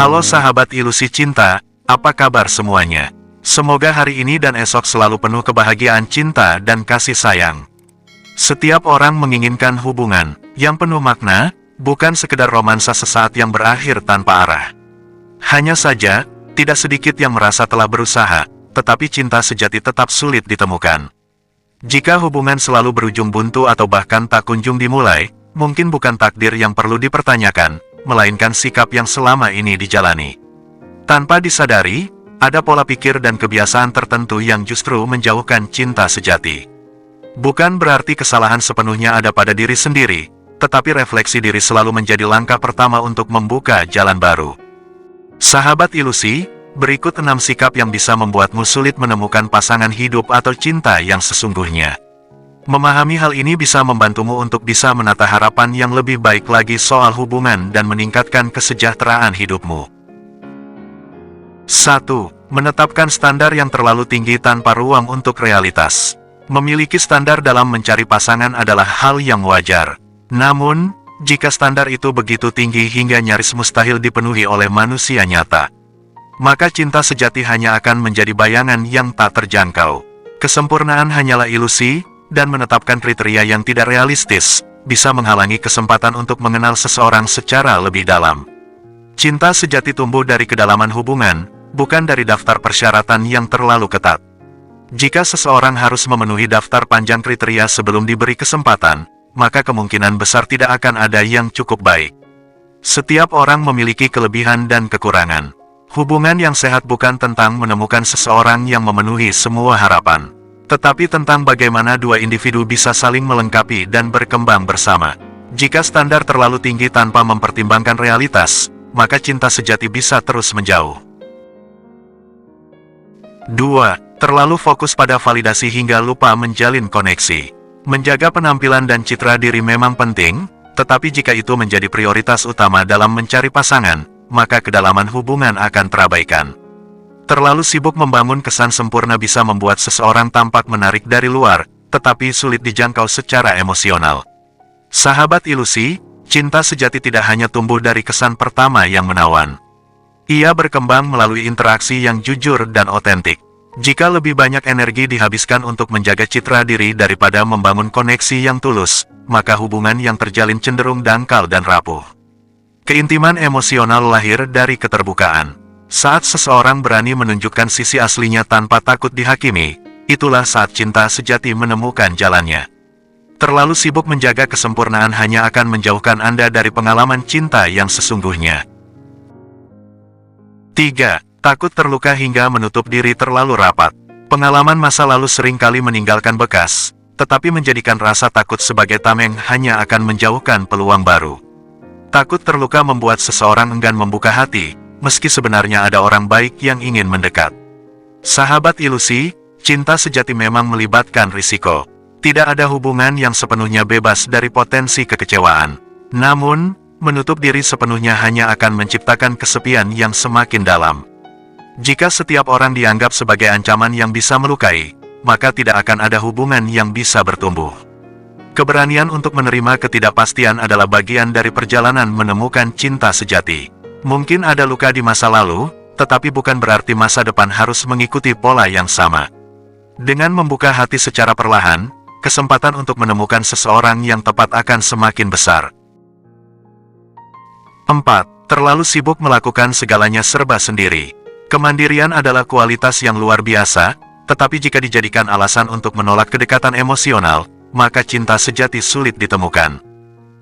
Halo sahabat ilusi cinta, apa kabar semuanya? Semoga hari ini dan esok selalu penuh kebahagiaan cinta dan kasih sayang. Setiap orang menginginkan hubungan yang penuh makna, bukan sekedar romansa sesaat yang berakhir tanpa arah. Hanya saja, tidak sedikit yang merasa telah berusaha, tetapi cinta sejati tetap sulit ditemukan. Jika hubungan selalu berujung buntu atau bahkan tak kunjung dimulai, mungkin bukan takdir yang perlu dipertanyakan, melainkan sikap yang selama ini dijalani. Tanpa disadari, ada pola pikir dan kebiasaan tertentu yang justru menjauhkan cinta sejati. Bukan berarti kesalahan sepenuhnya ada pada diri sendiri, tetapi refleksi diri selalu menjadi langkah pertama untuk membuka jalan baru. Sahabat ilusi, berikut 6 sikap yang bisa membuatmu sulit menemukan pasangan hidup atau cinta yang sesungguhnya. Memahami hal ini bisa membantumu untuk bisa menata harapan yang lebih baik lagi soal hubungan dan meningkatkan kesejahteraan hidupmu. 1. Menetapkan standar yang terlalu tinggi tanpa ruang untuk realitas. Memiliki standar dalam mencari pasangan adalah hal yang wajar. Namun, jika standar itu begitu tinggi hingga nyaris mustahil dipenuhi oleh manusia nyata, maka cinta sejati hanya akan menjadi bayangan yang tak terjangkau. Kesempurnaan hanyalah ilusi, dan menetapkan kriteria yang tidak realistis, bisa menghalangi kesempatan untuk mengenal seseorang secara lebih dalam. Cinta sejati tumbuh dari kedalaman hubungan, bukan dari daftar persyaratan yang terlalu ketat. Jika seseorang harus memenuhi daftar panjang kriteria sebelum diberi kesempatan, maka kemungkinan besar tidak akan ada yang cukup baik. Setiap orang memiliki kelebihan dan kekurangan. Hubungan yang sehat bukan tentang menemukan seseorang yang memenuhi semua harapan, tetapi tentang bagaimana dua individu bisa saling melengkapi dan berkembang bersama. Jika standar terlalu tinggi tanpa mempertimbangkan realitas, maka cinta sejati bisa terus menjauh. 2. Terlalu fokus pada validasi hingga lupa menjalin koneksi. Menjaga penampilan dan citra diri memang penting, tetapi jika itu menjadi prioritas utama dalam mencari pasangan, maka kedalaman hubungan akan terabaikan. Terlalu sibuk membangun kesan sempurna bisa membuat seseorang tampak menarik dari luar, tetapi sulit dijangkau secara emosional. Sahabat ilusi, cinta sejati tidak hanya tumbuh dari kesan pertama yang menawan. Ia berkembang melalui interaksi yang jujur dan otentik. Jika lebih banyak energi dihabiskan untuk menjaga citra diri daripada membangun koneksi yang tulus, maka hubungan yang terjalin cenderung dangkal dan rapuh. Keintiman emosional lahir dari keterbukaan. Saat seseorang berani menunjukkan sisi aslinya tanpa takut dihakimi, itulah saat cinta sejati menemukan jalannya. Terlalu sibuk menjaga kesempurnaan hanya akan menjauhkan Anda dari pengalaman cinta yang sesungguhnya. 3. Takut terluka hingga menutup diri terlalu rapat. Pengalaman masa lalu seringkali meninggalkan bekas, tetapi menjadikan rasa takut sebagai tameng hanya akan menjauhkan peluang baru. Takut terluka membuat seseorang enggan membuka hati, meski sebenarnya ada orang baik yang ingin mendekat. Sahabat ilusi, cinta sejati memang melibatkan risiko. Tidak ada hubungan yang sepenuhnya bebas dari potensi kekecewaan. Namun, menutup diri sepenuhnya hanya akan menciptakan kesepian yang semakin dalam. Jika setiap orang dianggap sebagai ancaman yang bisa melukai, maka tidak akan ada hubungan yang bisa bertumbuh. Keberanian untuk menerima ketidakpastian adalah bagian dari perjalanan menemukan cinta sejati. Mungkin ada luka di masa lalu, tetapi bukan berarti masa depan harus mengikuti pola yang sama. Dengan membuka hati secara perlahan, kesempatan untuk menemukan seseorang yang tepat akan semakin besar. 4. Terlalu sibuk melakukan segalanya serba sendiri. Kemandirian adalah kualitas yang luar biasa, tetapi jika dijadikan alasan untuk menolak kedekatan emosional, maka cinta sejati sulit ditemukan.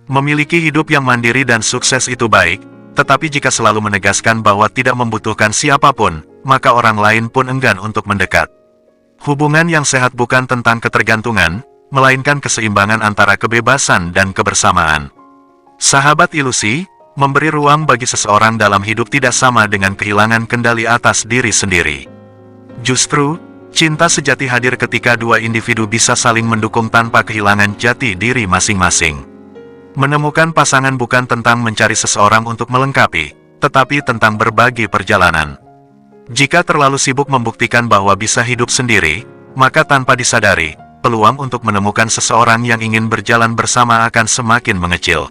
Memiliki hidup yang mandiri dan sukses itu baik, tetapi jika selalu menegaskan bahwa tidak membutuhkan siapapun, maka orang lain pun enggan untuk mendekat. Hubungan yang sehat bukan tentang ketergantungan, melainkan keseimbangan antara kebebasan dan kebersamaan. Sahabat ilusi, memberi ruang bagi seseorang dalam hidup tidak sama dengan kehilangan kendali atas diri sendiri. Justru, cinta sejati hadir ketika dua individu bisa saling mendukung tanpa kehilangan jati diri masing-masing. Menemukan pasangan bukan tentang mencari seseorang untuk melengkapi, tetapi tentang berbagi perjalanan. Jika terlalu sibuk membuktikan bahwa bisa hidup sendiri, maka tanpa disadari, peluang untuk menemukan seseorang yang ingin berjalan bersama akan semakin mengecil.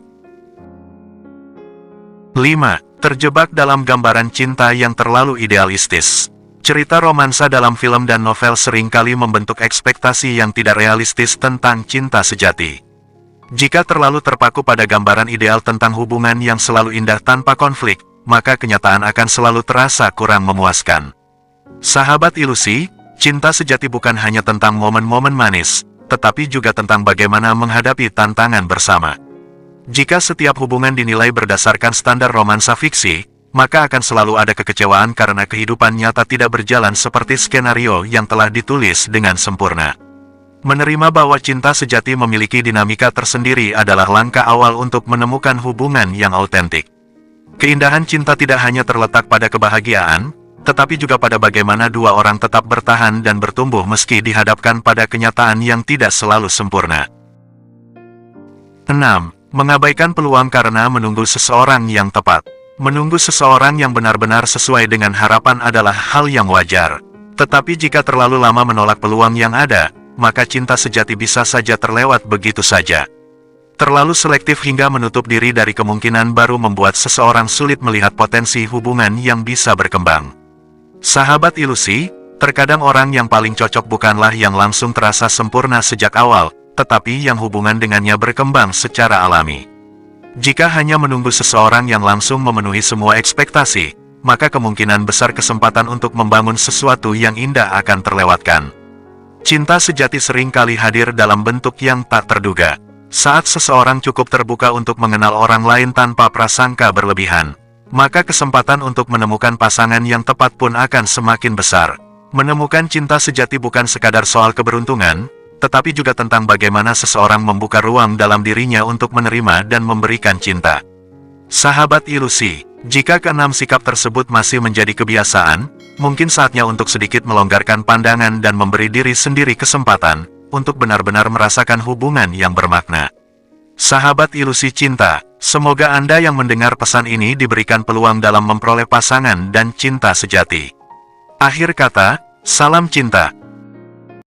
5. terjebak dalam gambaran cinta yang terlalu idealistis. Cerita romansa dalam film dan novel seringkali membentuk ekspektasi yang tidak realistis tentang cinta sejati. Jika terlalu terpaku pada gambaran ideal tentang hubungan yang selalu indah tanpa konflik, maka kenyataan akan selalu terasa kurang memuaskan. Sahabat ilusi, cinta sejati bukan hanya tentang momen-momen manis, tetapi juga tentang bagaimana menghadapi tantangan bersama. Jika setiap hubungan dinilai berdasarkan standar romansa fiksi, maka akan selalu ada kekecewaan karena kehidupan nyata tidak berjalan seperti skenario yang telah ditulis dengan sempurna. Menerima bahwa cinta sejati memiliki dinamika tersendiri adalah langkah awal untuk menemukan hubungan yang autentik. Keindahan cinta tidak hanya terletak pada kebahagiaan, tetapi juga pada bagaimana dua orang tetap bertahan dan bertumbuh meski dihadapkan pada kenyataan yang tidak selalu sempurna. 6. Mengabaikan peluang karena menunggu seseorang yang tepat. Menunggu seseorang yang benar-benar sesuai dengan harapan adalah hal yang wajar. Tetapi jika terlalu lama menolak peluang yang ada, maka cinta sejati bisa saja terlewat begitu saja. Terlalu selektif hingga menutup diri dari kemungkinan baru membuat seseorang sulit melihat potensi hubungan yang bisa berkembang. Sahabat ilusi, terkadang orang yang paling cocok bukanlah yang langsung terasa sempurna sejak awal, tetapi yang hubungan dengannya berkembang secara alami. Jika hanya menunggu seseorang yang langsung memenuhi semua ekspektasi, maka kemungkinan besar kesempatan untuk membangun sesuatu yang indah akan terlewatkan. Cinta sejati seringkali hadir dalam bentuk yang tak terduga. Saat seseorang cukup terbuka untuk mengenal orang lain tanpa prasangka berlebihan, maka kesempatan untuk menemukan pasangan yang tepat pun akan semakin besar. Menemukan cinta sejati bukan sekadar soal keberuntungan, tetapi juga tentang bagaimana seseorang membuka ruang dalam dirinya untuk menerima dan memberikan cinta. Sahabat ilusi, jika keenam sikap tersebut masih menjadi kebiasaan, mungkin saatnya untuk sedikit melonggarkan pandangan dan memberi diri sendiri kesempatan untuk benar-benar merasakan hubungan yang bermakna. Sahabat ilusi cinta, semoga Anda yang mendengar pesan ini diberikan peluang dalam memperoleh pasangan dan cinta sejati. Akhir kata, salam cinta.